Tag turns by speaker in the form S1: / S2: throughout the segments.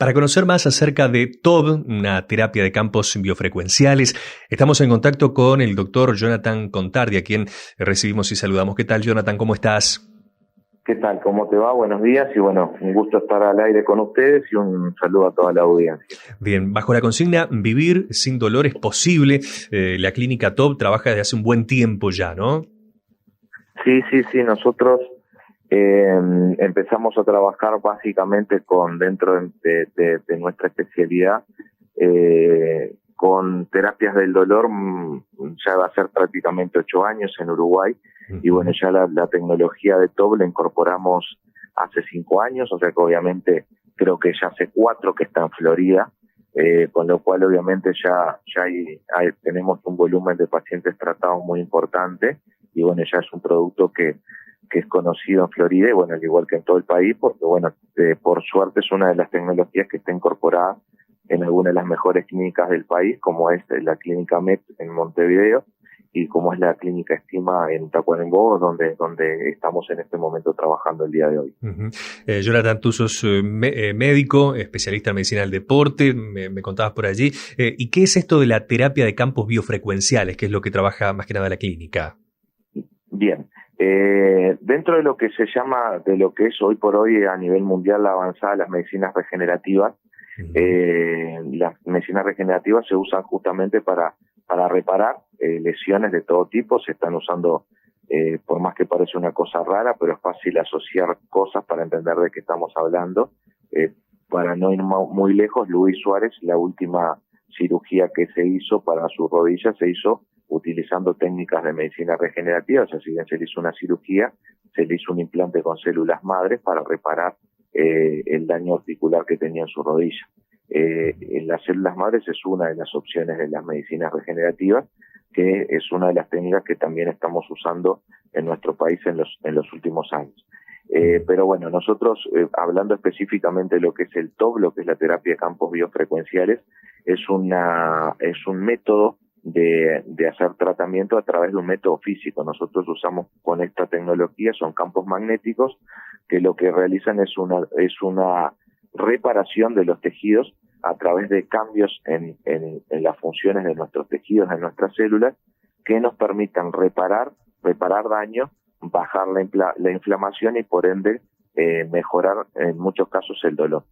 S1: Para conocer más acerca de TOB, una terapia de campos biofrecuenciales, estamos en contacto con el doctor Jonathan Contardi, a quien recibimos y saludamos. ¿Qué tal, Jonathan? ¿Cómo estás?
S2: ¿Qué tal? ¿Cómo te va? Buenos días y bueno, un gusto estar al aire con ustedes y un saludo a toda la audiencia.
S1: Bien, bajo la consigna Vivir sin dolor es posible, la clínica TOB trabaja desde hace un buen tiempo ya, ¿no?
S2: Sí, nosotros empezamos a trabajar básicamente dentro de nuestra especialidad con terapias del dolor, ya va a ser prácticamente 8 años en Uruguay. Y bueno, ya la tecnología de TOB la incorporamos hace 5 años, o sea que obviamente creo que ya hace 4 que está en Florida, con lo cual obviamente ya tenemos un volumen de pacientes tratados muy importante y bueno, ya es un producto que es conocido en Florida y bueno, al igual que en todo el país, porque bueno, por suerte es una de las tecnologías que está incorporada en alguna de las mejores clínicas del país, como es la clínica MET en Montevideo, y como es la clínica Estima en Tacuarembó, donde estamos en este momento trabajando el día de hoy.
S1: Jonathan, tú sos médico, especialista en medicina del deporte, me contabas por allí. ¿Y qué es esto de la terapia de campos biofrecuenciales, que es lo que trabaja más que nada la clínica?
S2: Bien, dentro de lo que se llama, de lo que es hoy por hoy a nivel mundial la avanzada, las medicinas regenerativas, las medicinas regenerativas se usan justamente para reparar lesiones de todo tipo. Se están usando, por más que parece una cosa rara, pero es fácil asociar cosas para entender de qué estamos hablando. Para no ir muy lejos, Luis Suárez, la última cirugía que se hizo para su rodilla se hizo utilizando técnicas de medicina regenerativa. O sea, si bien se le hizo una cirugía, se le hizo un implante con células madres para reparar el daño articular que tenía en su rodilla. Las células madres es una de las opciones de las medicinas regenerativas, que es una de las técnicas que también estamos usando en nuestro país en los últimos años. Pero bueno, nosotros, hablando específicamente de lo que es el TOB, lo que es la terapia de campos biofrecuenciales, es un método de hacer tratamiento a través de un método físico. Nosotros usamos con esta tecnología, son campos magnéticos que lo que realizan es una reparación de los tejidos a través de cambios en las funciones de nuestros tejidos, de nuestras células, que nos permitan reparar daño, bajar la inflamación y por ende mejorar en muchos casos el dolor.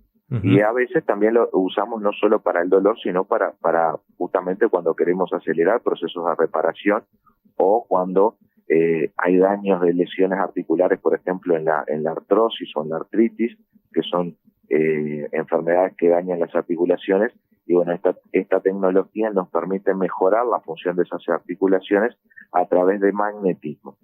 S2: Y a veces también lo usamos no solo para el dolor, sino para justamente cuando queremos acelerar procesos de reparación o cuando hay daños de lesiones articulares, por ejemplo, en la artrosis o en la artritis, que son enfermedades que dañan las articulaciones. Y bueno, esta tecnología nos permite mejorar la función de esas articulaciones a través de magnetismo.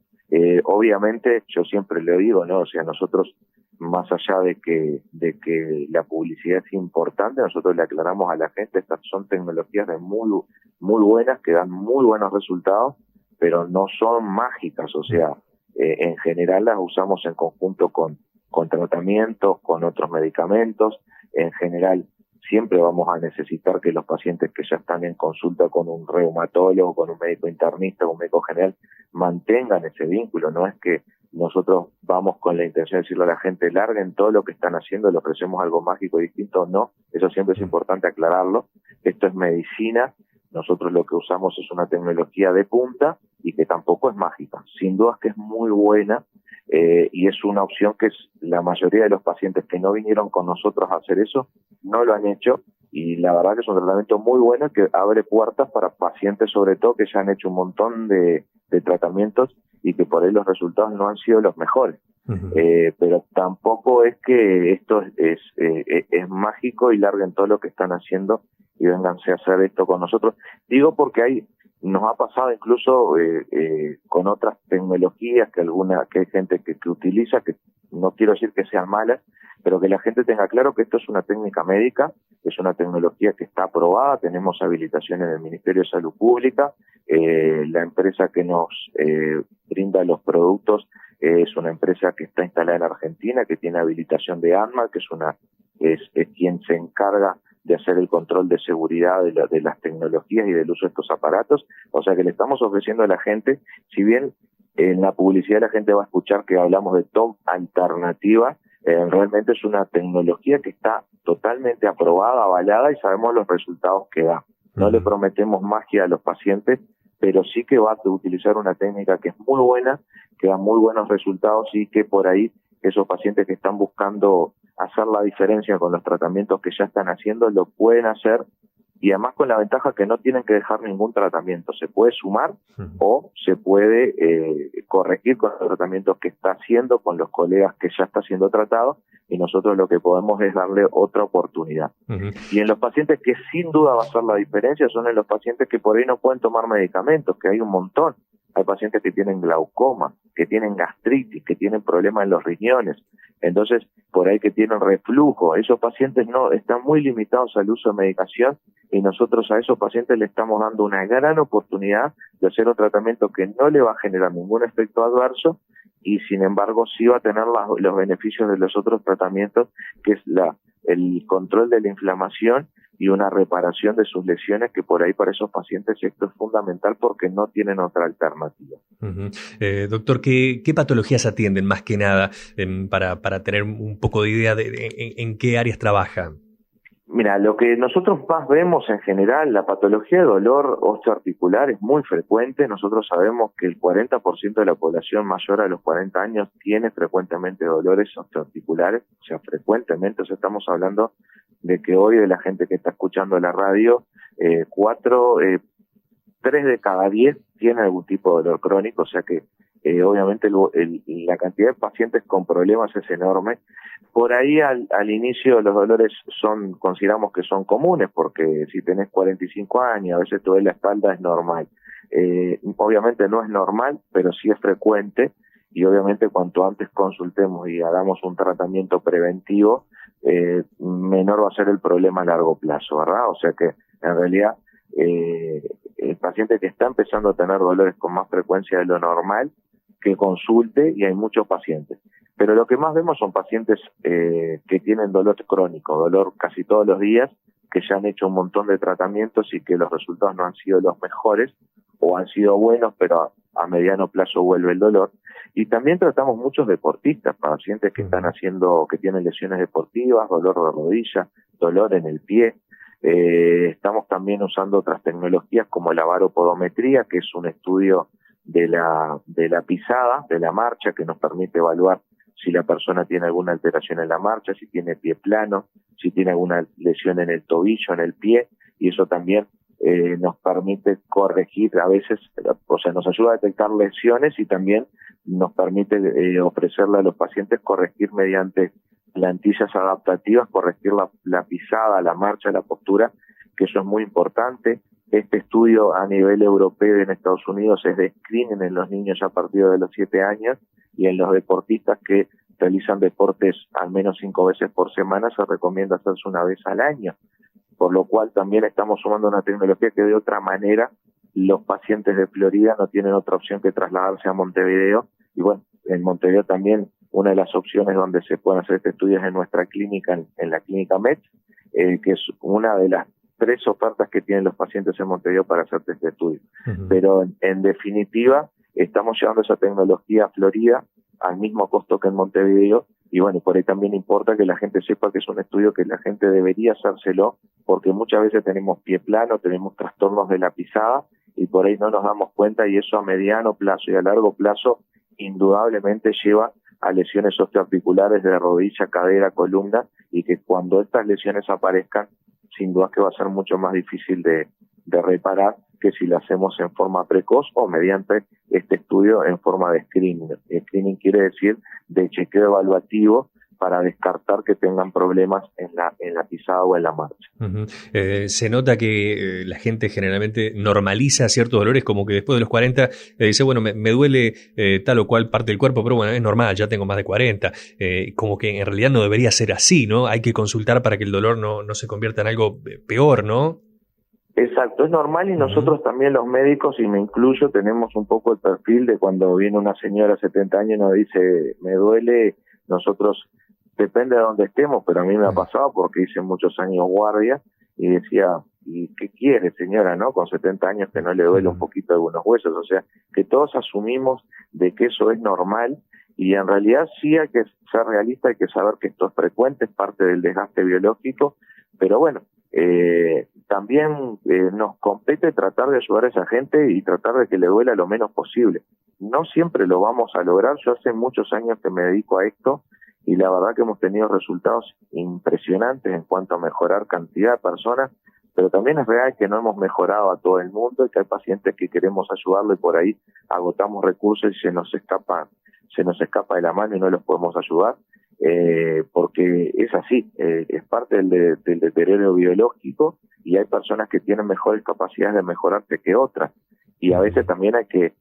S2: Obviamente, yo siempre le digo, ¿no? O sea, nosotros, más allá de que la publicidad es importante, nosotros le aclaramos a la gente, estas son tecnologías de muy buenas, que dan muy buenos resultados, pero no son mágicas. O sea, en general las usamos en conjunto con tratamientos, con otros medicamentos. En general, siempre vamos a necesitar que los pacientes que ya están en consulta con un reumatólogo, con un médico internista, un médico general, mantengan ese vínculo. No es que nosotros vamos con la intención de decirle a la gente, larguen todo lo que están haciendo, le ofrecemos algo mágico y distinto. No, eso siempre es importante aclararlo. Esto es medicina. Nosotros lo que usamos es una tecnología de punta y que tampoco es mágica. Sin duda que es muy buena, y es una opción que la mayoría de los pacientes que no vinieron con nosotros a hacer eso no lo han hecho, y la verdad que es un tratamiento muy bueno que abre puertas para pacientes sobre todo que ya han hecho un montón de tratamientos y que por ahí los resultados no han sido los mejores. Pero tampoco es que esto es mágico y larguen todo lo que están haciendo y vénganse a hacer esto con nosotros. Digo porque nos ha pasado incluso con otras tecnologías que hay gente que utiliza, que no quiero decir que sean malas, pero que la gente tenga claro que esto es una técnica médica, es una tecnología que está aprobada, tenemos habilitación en el Ministerio de Salud Pública, la empresa que nos brinda los productos es una empresa que está instalada en Argentina, que tiene habilitación de ANMA, que es quien se encarga de hacer el control de seguridad de las tecnologías y del uso de estos aparatos. O sea que le estamos ofreciendo a la gente, si bien en la publicidad la gente va a escuchar que hablamos de TOB alternativa, realmente es una tecnología que está totalmente aprobada, avalada y sabemos los resultados que da. No le prometemos magia a los pacientes, pero sí que va a utilizar una técnica que es muy buena, que da muy buenos resultados y que por ahí esos pacientes que están buscando hacer la diferencia con los tratamientos que ya están haciendo lo pueden hacer, y además con la ventaja que no tienen que dejar ningún tratamiento. Se puede sumar o se puede corregir con los tratamientos que está haciendo, con los colegas que ya está siendo tratado, y nosotros lo que podemos es darle otra oportunidad. Y en los pacientes que sin duda va a hacer la diferencia son en los pacientes que por ahí no pueden tomar medicamentos, que hay un montón. Hay pacientes que tienen glaucoma, que tienen gastritis, que tienen problemas en los riñones, entonces por ahí que tienen reflujo. Esos pacientes no están muy limitados al uso de medicación, y nosotros a esos pacientes le estamos dando una gran oportunidad de hacer un tratamiento que no le va a generar ningún efecto adverso, y sin embargo sí va a tener los beneficios de los otros tratamientos, que es el control de la inflamación y una reparación de sus lesiones, que por ahí para esos pacientes esto es fundamental porque no tienen otra alternativa.
S1: Doctor, ¿qué patologías atienden más que nada para tener un poco de idea de en qué áreas trabajan?
S2: Mira, lo que nosotros más vemos en general, la patología de dolor osteoarticular es muy frecuente. Nosotros sabemos que el 40% de la población mayor a los 40 años tiene frecuentemente dolores osteoarticulares, o sea, frecuentemente. O sea, estamos hablando de que hoy, de la gente que está escuchando la radio, 3 de cada 10 tiene algún tipo de dolor crónico, o sea que obviamente la cantidad de pacientes con problemas es enorme. Por ahí al inicio los dolores consideramos que son comunes, porque si tenés 45 años, a veces te duele la espalda, es normal. Obviamente no es normal, pero sí es frecuente, y obviamente cuanto antes consultemos y hagamos un tratamiento preventivo, menor va a ser el problema a largo plazo, ¿verdad? O sea que en realidad el paciente que está empezando a tener dolores con más frecuencia de lo normal, que consulte, y hay muchos pacientes. Pero lo que más vemos son pacientes que tienen dolor crónico, dolor casi todos los días, que ya han hecho un montón de tratamientos y que los resultados no han sido los mejores, o han sido buenos, pero a mediano plazo vuelve el dolor. Y también tratamos muchos deportistas, pacientes que que tienen lesiones deportivas, dolor de rodilla, dolor en el pie. Estamos también usando otras tecnologías como la baropodometría, que es un estudio de la pisada, de la marcha, que nos permite evaluar si la persona tiene alguna alteración en la marcha, si tiene pie plano, si tiene alguna lesión en el tobillo, en el pie, y eso también nos permite corregir a veces, o sea, nos ayuda a detectar lesiones, y también nos permite ofrecerle a los pacientes corregir mediante plantillas adaptativas, corregir la pisada, la marcha, la postura, que eso es muy importante. Este estudio a nivel europeo y en Estados Unidos es de screening en los niños a partir de los 7 años, y en los deportistas que realizan deportes al menos 5 veces por semana se recomienda hacerse una vez al año, por lo cual también estamos sumando una tecnología que de otra manera los pacientes de Florida no tienen otra opción que trasladarse a Montevideo, y bueno, en Montevideo también una de las opciones donde se pueden hacer este estudio es en nuestra clínica, en la clínica MET, que es una de las 3 ofertas que tienen los pacientes en Montevideo para hacerte este estudio. Pero en definitiva, estamos llevando esa tecnología a Florida al mismo costo que en Montevideo, y bueno, por ahí también importa que la gente sepa que es un estudio que la gente debería hacérselo, porque muchas veces tenemos pie plano, tenemos trastornos de la pisada, y por ahí no nos damos cuenta, y eso a mediano plazo y a largo plazo indudablemente lleva a lesiones osteoarticulares de rodilla, cadera, columna, y que cuando estas lesiones aparezcan, sin duda que va a ser mucho más difícil de reparar que si lo hacemos en forma precoz o mediante este estudio en forma de screening. Screening quiere decir de chequeo evaluativo para descartar que tengan problemas en la pisada o en la marcha.
S1: Se nota que la gente generalmente normaliza ciertos dolores, como que después de los 40 dice, bueno, me duele tal o cual parte del cuerpo, pero bueno, es normal, ya tengo más de 40. Como que en realidad no debería ser así, ¿no? Hay que consultar para que el dolor no se convierta en algo peor, ¿no?
S2: Exacto, es normal, y nosotros también los médicos, y me incluyo, tenemos un poco el perfil de cuando viene una señora de 70 años y nos dice, me duele, nosotros, depende de dónde estemos, pero a mí me ha pasado porque hice muchos años guardia y decía, ¿y qué quiere, señora, no? Con 70 años que no le duele un poquito algunos huesos, o sea, que todos asumimos de que eso es normal, y en realidad sí hay que ser realista, hay que saber que esto es frecuente, es parte del desgaste biológico, pero bueno, también nos compete tratar de ayudar a esa gente y tratar de que le duela lo menos posible. No siempre lo vamos a lograr. Yo hace muchos años que me dedico a esto y la verdad que hemos tenido resultados impresionantes en cuanto a mejorar cantidad de personas, pero también es real que no hemos mejorado a todo el mundo y que hay pacientes que queremos ayudarlo y por ahí agotamos recursos y se nos escapa de la mano y no los podemos ayudar. Porque es así, es parte del deterioro biológico y hay personas que tienen mejores capacidades de mejorarse que otras, y a veces también hay que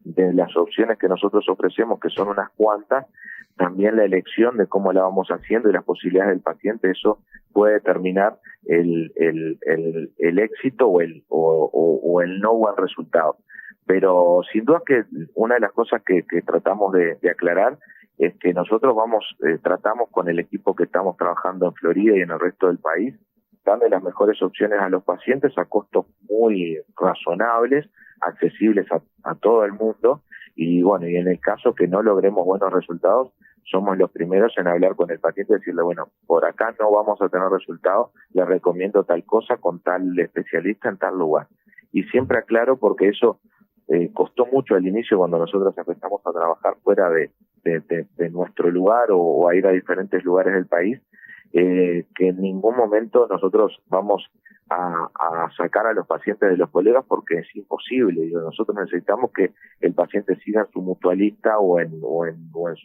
S2: de las opciones que nosotros ofrecemos, que son unas cuantas, también la elección de cómo la vamos haciendo y las posibilidades del paciente, eso puede determinar el éxito o el no buen resultado. Pero sin duda que una de las cosas que tratamos de aclarar es que nosotros tratamos con el equipo que estamos trabajando en Florida y en el resto del país, darle las mejores opciones a los pacientes a costos muy razonables, accesibles a todo el mundo, y bueno, y en el caso que no logremos buenos resultados, somos los primeros en hablar con el paciente y decirle, bueno, por acá no vamos a tener resultados, le recomiendo tal cosa con tal especialista en tal lugar. Y siempre aclaro porque eso costó mucho al inicio cuando nosotros empezamos a trabajar fuera de nuestro lugar o a ir a diferentes lugares del país, que en ningún momento nosotros vamos a sacar a los pacientes de los colegas porque es imposible. Nosotros necesitamos que el paciente siga en su mutualista o en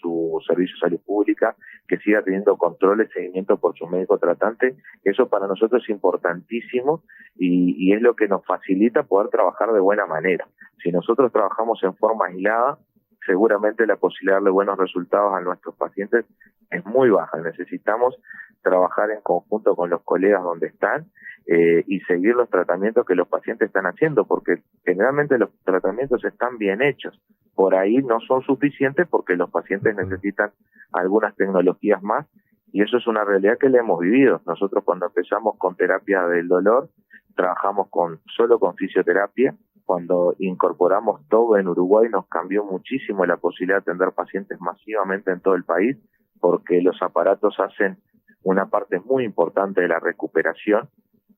S2: su servicio de salud pública, que siga teniendo control y seguimiento por su médico tratante. Eso para nosotros es importantísimo y es lo que nos facilita poder trabajar de buena manera. Si nosotros trabajamos en forma aislada, seguramente la posibilidad de darle buenos resultados a nuestros pacientes es muy baja. Necesitamos trabajar en conjunto con los colegas donde están y seguir los tratamientos que los pacientes están haciendo, porque generalmente los tratamientos están bien hechos. Por ahí no son suficientes porque los pacientes necesitan algunas tecnologías más, y eso es una realidad que le hemos vivido. Nosotros cuando empezamos con terapia del dolor, trabajamos solo con fisioterapia. Cuando incorporamos todo en Uruguay nos cambió muchísimo la posibilidad de atender pacientes masivamente en todo el país, porque los aparatos hacen una parte muy importante de la recuperación,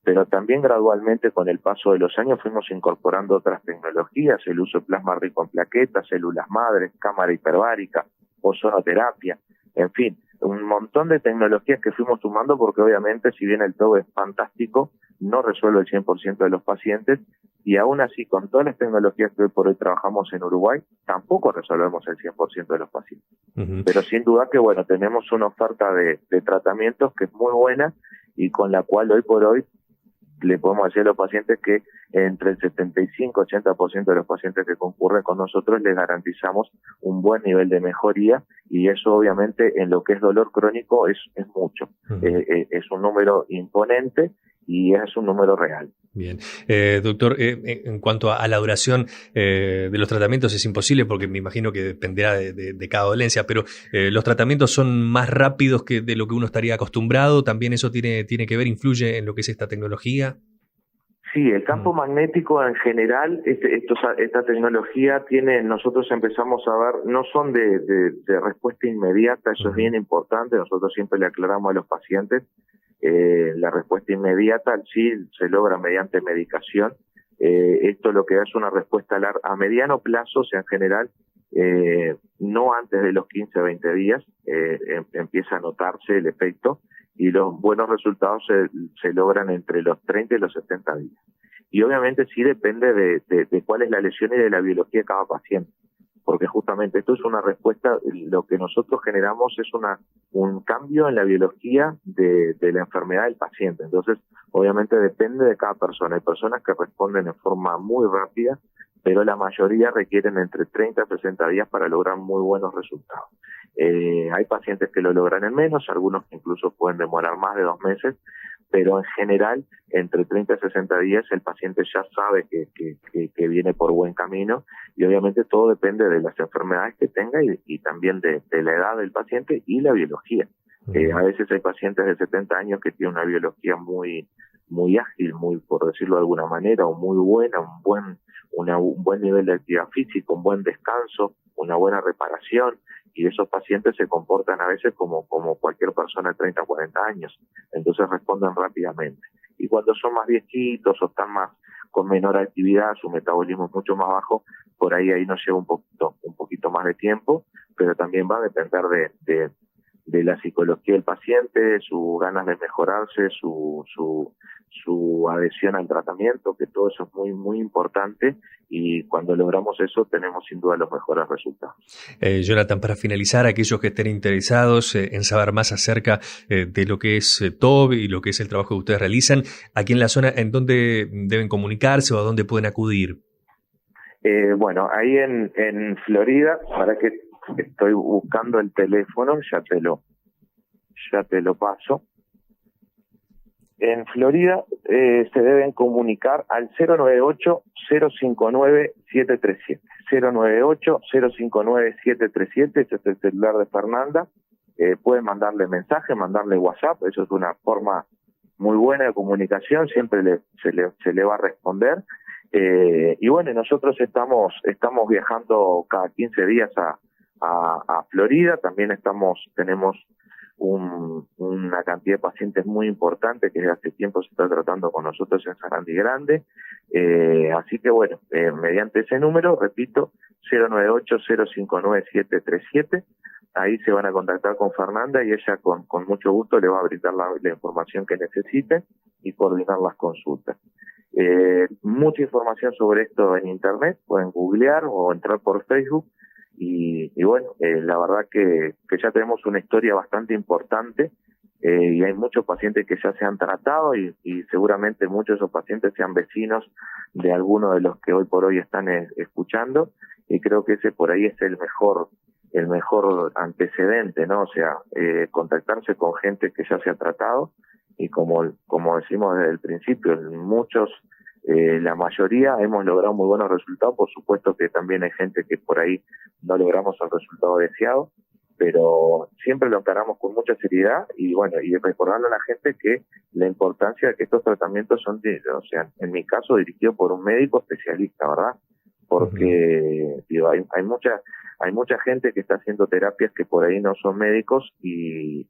S2: pero también gradualmente con el paso de los años fuimos incorporando otras tecnologías, el uso de plasma rico en plaquetas, células madres, cámara hiperbárica, ozonoterapia, en fin, un montón de tecnologías que fuimos sumando porque obviamente si bien el TOB es fantástico, no resuelve el 100% de los pacientes, y aún así con todas las tecnologías que hoy por hoy trabajamos en Uruguay, tampoco resolvemos el 100% de los pacientes. Pero sin duda que bueno, tenemos una oferta de tratamientos que es muy buena y con la cual hoy por hoy le podemos decir a los pacientes que entre el 75-80% de los pacientes que concurren con nosotros les garantizamos un buen nivel de mejoría, y eso obviamente en lo que es dolor crónico es mucho. Es un número imponente y es un número real.
S1: Bien. Doctor, en cuanto a la duración de los tratamientos es imposible porque me imagino que dependerá de cada dolencia, pero los tratamientos son más rápidos que de lo que uno estaría acostumbrado. ¿También eso tiene que ver, influye en lo que es esta tecnología?
S2: Sí, el campo magnético en general, esta tecnología nosotros empezamos a ver, no son de respuesta inmediata, eso es bien importante, nosotros siempre le aclaramos a los pacientes, la respuesta inmediata sí se logra mediante medicación. Esto lo que da es una respuesta a mediano plazo, o sea, en general, no antes de los 15-20 días empieza a notarse el efecto, y los buenos resultados se logran entre los 30 y los 70 días. Y obviamente sí depende de cuál es la lesión y de la biología de cada paciente, porque justamente esto es una respuesta, lo que nosotros generamos es un cambio en la biología de la enfermedad del paciente. Entonces, obviamente depende de cada persona. Hay personas que responden en forma muy rápida, pero la mayoría requieren entre 30 y 60 días para lograr muy buenos resultados. Hay pacientes que lo logran en menos, algunos que incluso pueden demorar más de 2 meses, pero en general, entre 30 y 60 días el paciente ya sabe que viene por buen camino, y obviamente todo depende de las enfermedades que tenga y también de la edad del paciente y la biología. A veces hay pacientes de 70 años que tienen una biología muy muy ágil, muy, por decirlo de alguna manera, o muy buena, un buen nivel de actividad física, un buen descanso, una buena reparación, y esos pacientes se comportan a veces como cualquier persona de 30 o 40 años, entonces responden rápidamente. Y cuando son más viejitos o están más con menor actividad, su metabolismo es mucho más bajo, por ahí nos lleva un poquito más de tiempo, pero también va a depender de la psicología del paciente, sus ganas de mejorarse, su adhesión al tratamiento, que todo eso es muy, muy importante, y cuando logramos eso tenemos sin duda los mejores resultados.
S1: Jonathan, para finalizar, aquellos que estén interesados en saber más acerca de lo que es TOB y lo que es el trabajo que ustedes realizan, aquí en la zona, ¿en dónde deben comunicarse o a dónde pueden acudir?
S2: Bueno, ahí en Florida, para que estoy buscando el teléfono, ya te lo paso. En Florida se deben comunicar al 098-059-737. 098-059-737, ese es el celular de Fernanda. Pueden mandarle mensaje, mandarle WhatsApp, eso es una forma muy buena de comunicación, siempre se le va a responder. Y bueno, nosotros estamos viajando cada 15 días a Florida, también tenemos una cantidad de pacientes muy importante que desde hace tiempo se está tratando con nosotros en Sarandí Grande, así que bueno, mediante ese número, repito, 098-059-737, ahí se van a contactar con Fernanda y ella con mucho gusto le va a brindar la información que necesiten y coordinar las consultas. Mucha información sobre esto en internet, pueden googlear o entrar por Facebook, y bueno, la verdad que ya tenemos una historia bastante importante, y hay muchos pacientes que ya se han tratado y seguramente muchos de esos pacientes sean vecinos de alguno de los que hoy por hoy están escuchando, y creo que ese por ahí es el mejor antecedente, ¿no? O sea, contactarse con gente que ya se ha tratado, y como decimos desde el principio, muchos, la mayoría hemos logrado muy buenos resultados. Por supuesto que también hay gente que por ahí no logramos el resultado deseado, pero siempre lo encaramos con mucha seriedad, y bueno, y recordando a la gente que la importancia de que estos tratamientos son, o sea, en mi caso dirigido por un médico especialista, ¿verdad? Porque digo, hay mucha gente que está haciendo terapias que por ahí no son médicos, y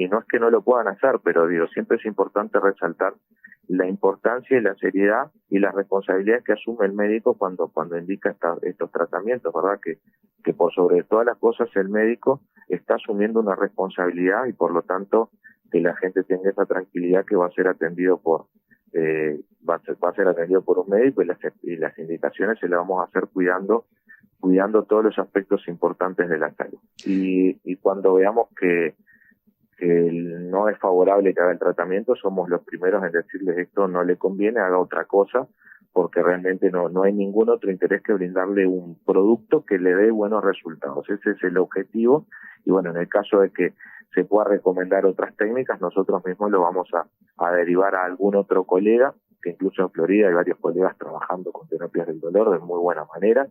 S2: no es que no lo puedan hacer, pero digo, siempre es importante resaltar la importancia y la seriedad y la responsabilidad que asume el médico cuando indica estos tratamientos, ¿verdad? Que por sobre todas las cosas el médico está asumiendo una responsabilidad, y por lo tanto que la gente tenga esa tranquilidad que va a ser atendido va a ser atendido por un médico, y las indicaciones se las vamos a hacer cuidando todos los aspectos importantes de la salud. Y cuando veamos que no es favorable que haga el tratamiento, somos los primeros en decirles esto no le conviene, haga otra cosa, porque realmente no hay ningún otro interés que brindarle un producto que le dé buenos resultados. Ese es el objetivo, y bueno, en el caso de que se pueda recomendar otras técnicas, nosotros mismos lo vamos a derivar a algún otro colega, que incluso en Florida hay varios colegas trabajando con terapias del dolor de muy buena manera,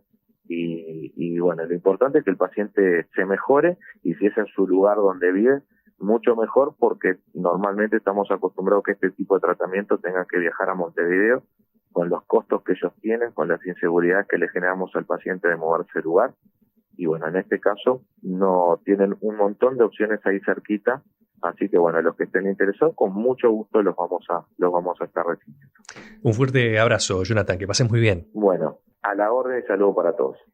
S2: y bueno, lo importante es que el paciente se mejore, y si es en su lugar donde vive, mucho mejor, porque normalmente estamos acostumbrados que este tipo de tratamiento tenga que viajar a Montevideo, con los costos que ellos tienen, con las inseguridades que le generamos al paciente de moverse de lugar. Y bueno, en este caso no tienen un montón de opciones ahí cerquita, así que bueno, los que estén interesados, con mucho gusto los vamos a estar recibiendo.
S1: Un fuerte abrazo, Jonathan, que pasen muy bien.
S2: Bueno, a la orden y saludo para todos.